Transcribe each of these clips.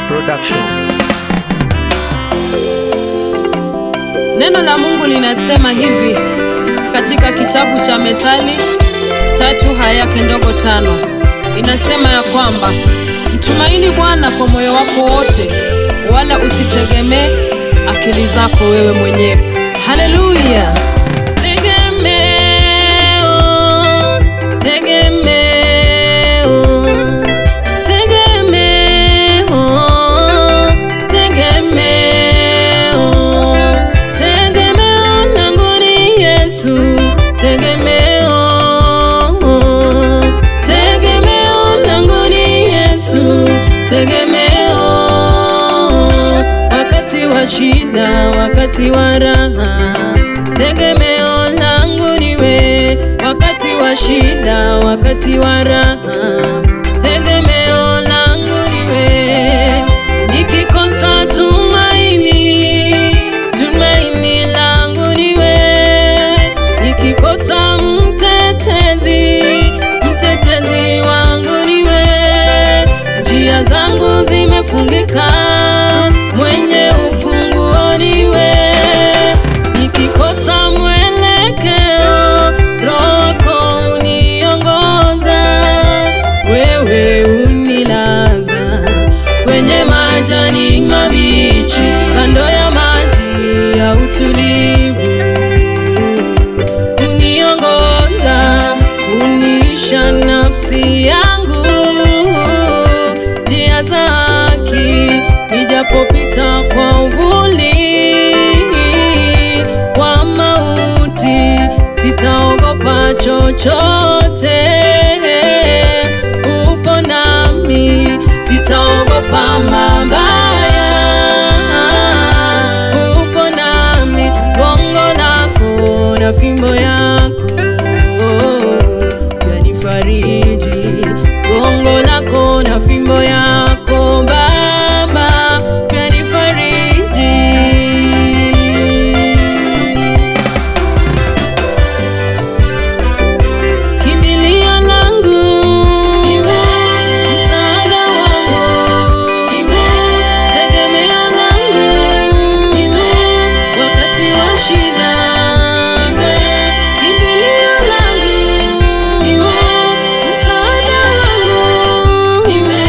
Production. Neno la Mungu linasema hivi katika kitabu cha Methali 3:5. Inasema ya kwamba mtumaini Bwana kwa moyo wako wote, wala usitegemee akili zako wewe mwenyewe. Haleluya! Tegemeo wakati wa shida, wakati wa raha. Tegemeo langu niwe wakati wa shida, wakati wa raha. Tegemeo langu niwe nikikosa tumaini, tumaini langu niwe nikikosa mtetezi, mtetezi wangu niwe njia zangu zimefungika, mwenye ufunguo niwe nikikosa mwelekeo, Roho wako uniongoza, wewe unilaza kwenye majani mabichi, kando ya maji ya utulivu, uniongoza, unisha nafsi yangu njia zake, nijapopita kwa uvuli wa mauti, sitaogopa chochote, upo nami, sitaogopa mabaya, upo nami, gongo lako na fimbo yako yanifariji, gongo lako na fimbo yako Baba yanifariji. Kimbilio langu niwe, msaada wangu niwe, tegemeo langu niwe, wakati wa shida niwe, kimbilio langu niwe, msaada wangu niwe,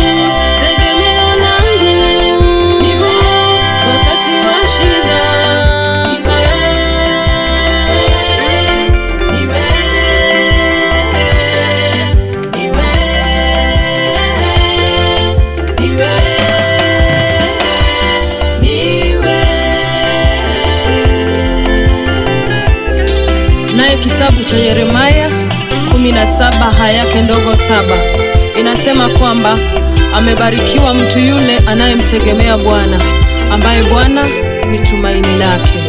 tegemeo langu niwe, wakati wa shida niwe, niwe, niwe, niwe. Naye kitabu cha Yeremia 17:7 inasema kwamba amebarikiwa mtu yule anayemtegemea Bwana, ambaye Bwana ni tumaini lake.